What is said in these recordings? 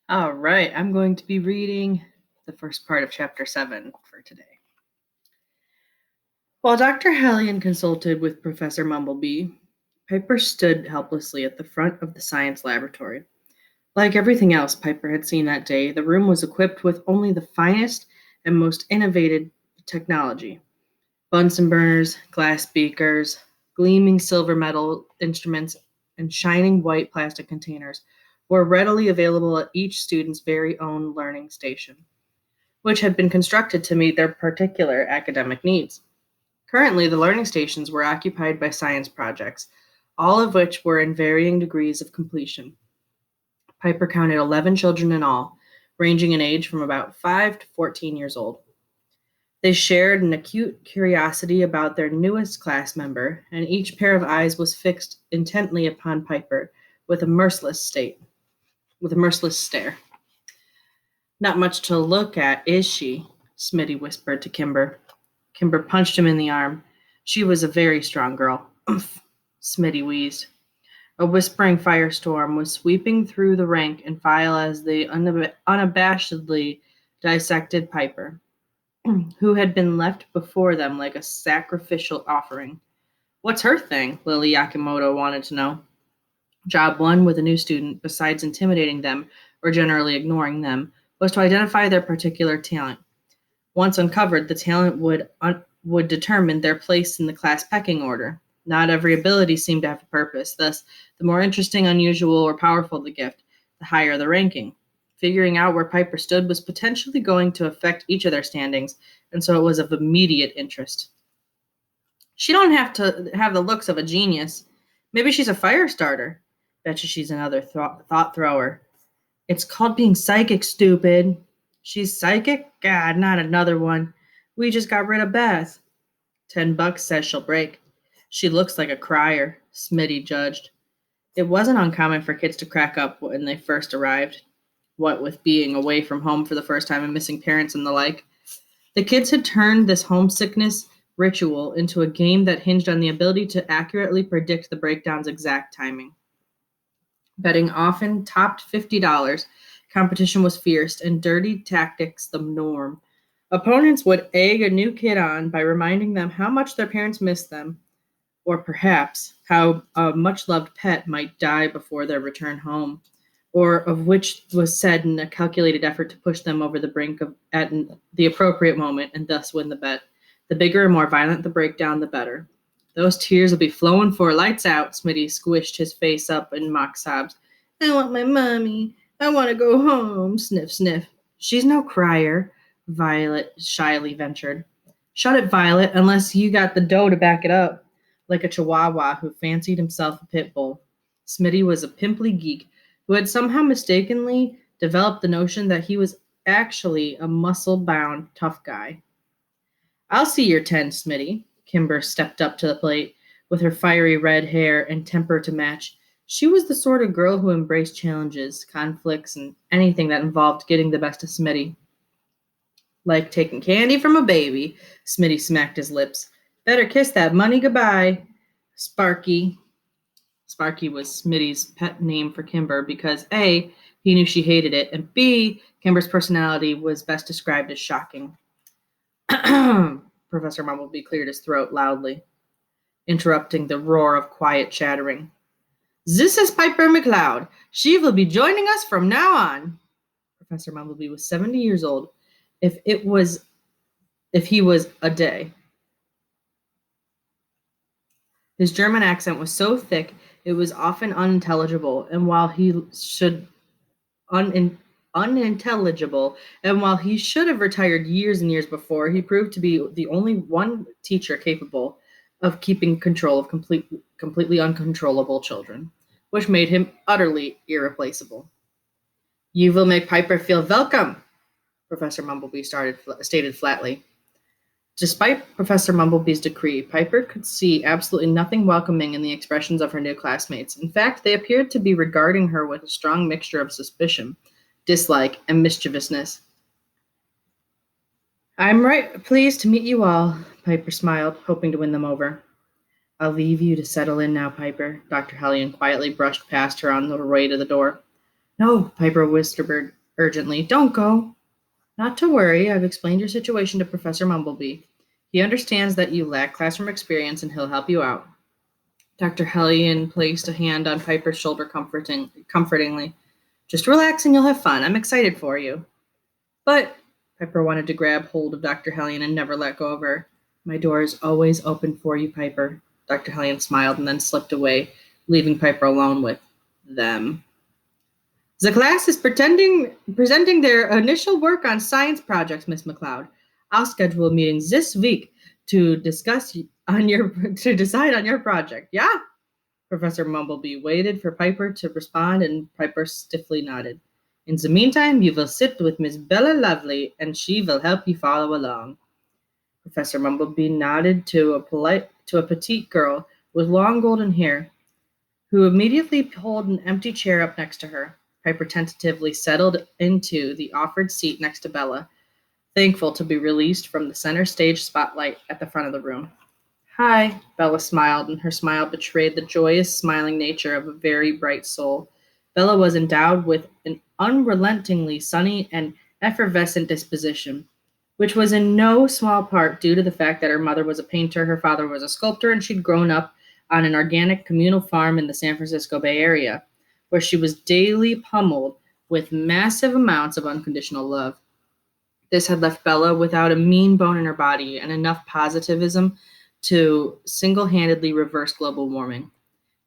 All right, I'm going to be reading the first part of Chapter 7 for today. While Dr. Hallion consulted with Professor Mumblebee, Piper stood helplessly at the front of the science laboratory. Like everything else Piper had seen that day, the room was equipped with only the finest and most innovative technology. Bunsen burners, glass beakers, gleaming silver metal instruments, and shining white plastic containers were readily available at each student's very own learning station, which had been constructed to meet their particular academic needs. Currently, the learning stations were occupied by science projects, all of which were in varying degrees of completion. Piper counted 11 children in all, ranging in age from about 5 to 14 years old. They shared an acute curiosity about their newest class member, and each pair of eyes was fixed intently upon Piper with a merciless stare. Not much to look at, is she? Smitty whispered to Kimber. Kimber punched him in the arm. She was a very strong girl. Umph, Smitty wheezed. A whispering firestorm was sweeping through the rank and file as they unabashedly dissected Piper, who had been left before them like a sacrificial offering. What's her thing? Lily Yakimoto wanted to know. Job one with a new student, besides intimidating them or generally ignoring them, was to identify their particular talent. Once uncovered, the talent would determine their place in the class pecking order. Not every ability seemed to have a purpose. Thus, the more interesting, unusual, or powerful the gift, the higher the ranking. Figuring out where Piper stood was potentially going to affect each of their standings, and so it was of immediate interest. She don't have to have the looks of a genius. Maybe she's a fire starter. Betcha she's another thought thrower. It's called being psychic, stupid. She's psychic? God, not another one. We just got rid of Beth. $10 says she'll break. She looks like a crier, Smitty judged. It wasn't uncommon for kids to crack up when they first arrived. What with being away from home for the first time and missing parents and the like. The kids had turned this homesickness ritual into a game that hinged on the ability to accurately predict the breakdown's exact timing. Betting often topped $50. Competition was fierce, and dirty tactics the norm. Opponents would egg a new kid on by reminding them how much their parents missed them, or perhaps how a much-loved pet might die before their return home, or of which was said in a calculated effort to push them over the brink at the appropriate moment and thus win the bet. The bigger and more violent the breakdown, the better. Those tears will be flowing for lights out. Smitty squished his face up in mock sobs. I want my mommy. I want to go home. Sniff, sniff. She's no crier, Violet shyly ventured. Shut it, Violet, unless you got the dough to back it up. Like a chihuahua who fancied himself a pit bull. Smitty was a pimply geek who had somehow mistakenly developed the notion that he was actually a muscle-bound tough guy. I'll see your 10, Smitty. Kimber stepped up to the plate with her fiery red hair and temper to match. She was the sort of girl who embraced challenges, conflicts, and anything that involved getting the best of Smitty. Like taking candy from a baby, Smitty smacked his lips. Better kiss that money goodbye. Sparky. Sparky was Smitty's pet name for Kimber because A, he knew she hated it, and B, Kimber's personality was best described as shocking. Professor Mumblebee cleared his throat loudly, interrupting the roar of quiet chattering. This is Piper McLeod. She will be joining us from now on. Professor Mumblebee was 70 years old, if he was a day. His German accent was so thick it was often unintelligible, and while he should unintelligible, and while he should have retired years and years before, he proved to be the only one teacher capable of keeping control of completely uncontrollable children, which made him utterly irreplaceable. You will make Piper feel welcome, Professor Mumblebee stated flatly. Despite Professor Mumblebee's decree, Piper could see absolutely nothing welcoming in the expressions of her new classmates. In fact, they appeared to be regarding her with a strong mixture of suspicion, dislike, and mischievousness. I'm right pleased to meet you all, Piper smiled, hoping to win them over. I'll leave you to settle in now, Piper. Dr. Hallion quietly brushed past her on the way to the door. No, Piper whispered urgently. Don't go. Not to worry, I've explained your situation to Professor Mumblebee. He understands that you lack classroom experience and he'll help you out. Dr. Hellion placed a hand on Piper's shoulder comfortingly. Just relax and you'll have fun. I'm excited for you. But Piper wanted to grab hold of Dr. Hellion and never let go of her. My door is always open for you, Piper. Dr. Hellion smiled and then slipped away, leaving Piper alone with them. The class is presenting their initial work on science projects, Miss McLeod. I'll schedule meetings this week to decide on your project. Yeah? Professor Mumblebee waited for Piper to respond, and Piper stiffly nodded. In the meantime, you will sit with Miss Bella Lovely, and she will help you follow along. Professor Mumblebee nodded to a petite girl with long golden hair, who immediately pulled an empty chair up next to her. Piper tentatively settled into the offered seat next to Bella, thankful to be released from the center stage spotlight at the front of the room. Hi, Bella smiled, and her smile betrayed the joyous, smiling nature of a very bright soul. Bella was endowed with an unrelentingly sunny and effervescent disposition, which was in no small part due to the fact that her mother was a painter, her father was a sculptor, and she'd grown up on an organic communal farm in the San Francisco Bay Area, where she was daily pummeled with massive amounts of unconditional love. This had left Bella without a mean bone in her body and enough positivism to single-handedly reverse global warming.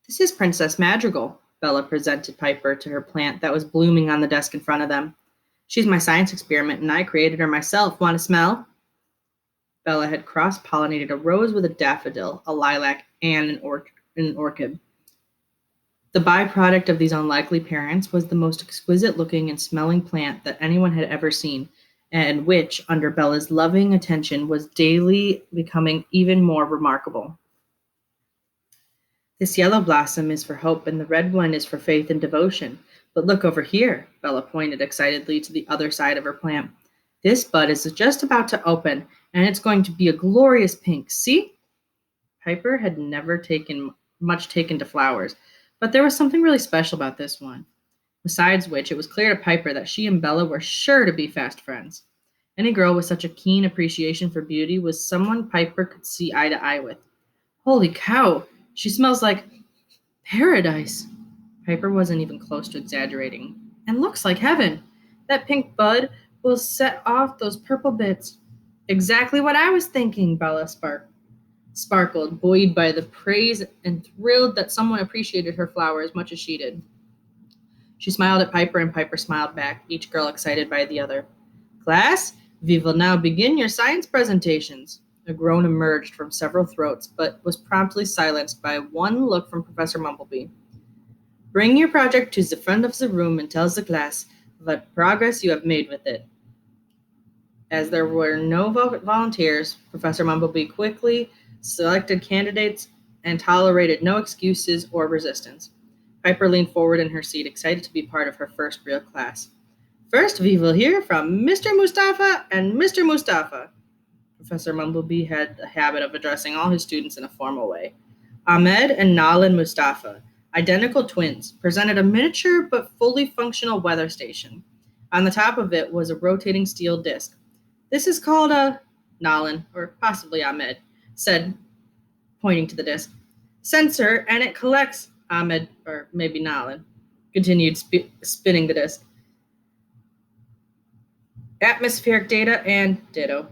This is Princess Madrigal, Bella presented Piper to her plant that was blooming on the desk in front of them. She's my science experiment, and I created her myself. Want to smell? Bella had cross-pollinated a rose with a daffodil, a lilac, and an orchid. The byproduct of these unlikely parents was the most exquisite-looking and smelling plant that anyone had ever seen, and which, under Bella's loving attention, was daily becoming even more remarkable. This yellow blossom is for hope, and the red one is for faith and devotion. But look over here, Bella pointed excitedly to the other side of her plant. This bud is just about to open, and it's going to be a glorious pink. See? Piper had never taken to flowers, but there was something really special about this one. Besides which, it was clear to Piper that she and Bella were sure to be fast friends. Any girl with such a keen appreciation for beauty was someone Piper could see eye to eye with. Holy cow, she smells like paradise. Piper wasn't even close to exaggerating. And looks like heaven. That pink bud will set off those purple bits. Exactly what I was thinking, Bella sparkled, buoyed by the praise and thrilled that someone appreciated her flower as much as she did. She smiled at Piper, and Piper smiled back, each girl excited by the other. Class, we will now begin your science presentations. A groan emerged from several throats, but was promptly silenced by one look from Professor Mumblebee. Bring your project to the front of the room and tell the class what progress you have made with it. As there were no volunteers, Professor Mumblebee quickly selected candidates and tolerated no excuses or resistance. Piper leaned forward in her seat, excited to be part of her first real class. First, we will hear from Mr. Mustafa and Mr. Mustafa. Professor Mumblebee had a habit of addressing all his students in a formal way. Ahmed and Nalan Mustafa, identical twins, presented a miniature but fully functional weather station. On the top of it was a rotating steel disc. This is called a Nalan, or possibly Ahmed, said, pointing to the disc. Sensor, and it collects Ahmed, or maybe Nalan, continued spinning the disc. Atmospheric data and ditto.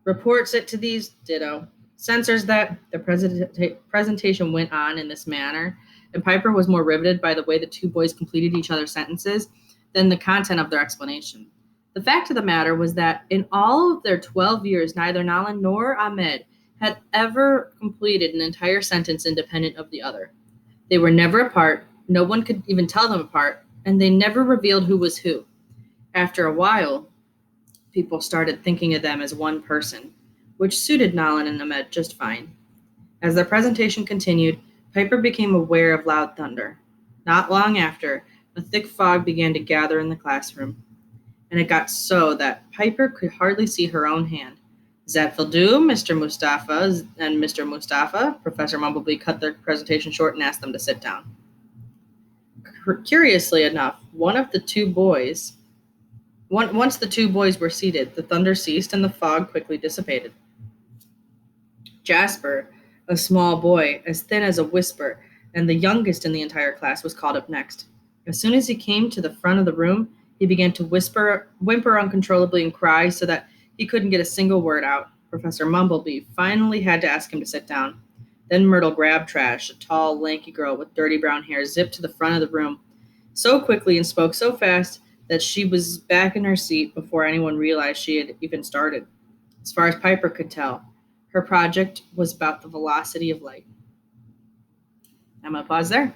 Reports it to these ditto. Sensors that the presentation went on in this manner, and Piper was more riveted by the way the two boys completed each other's sentences than the content of their explanation. The fact of the matter was that in all of their 12 years, neither Nalan nor Ahmed had ever completed an entire sentence independent of the other. They were never apart, no one could even tell them apart, and they never revealed who was who. After a while, people started thinking of them as one person, which suited Nalan and Ahmed just fine. As their presentation continued, Piper became aware of loud thunder. Not long after, a thick fog began to gather in the classroom, and it got so that Piper could hardly see her own hand. That will do, Mr. Mustafa and Mr. Mustafa. Professor Mumblebee cut their presentation short and asked them to sit down. Curiously enough, one of the two boys Once the two boys were seated, the thunder ceased and the fog quickly dissipated. Jasper, a small boy, as thin as a whisper, and the youngest in the entire class, was called up next. As soon as he came to the front of the room, he began to whimper uncontrollably, and cry so that he couldn't get a single word out. Professor Mumblebee finally had to ask him to sit down. Then Myrtle Grabtrash, a tall, lanky girl with dirty brown hair, zipped to the front of the room so quickly and spoke so fast that she was back in her seat before anyone realized she had even started. As far as Piper could tell, her project was about the velocity of light. I'm going to pause there.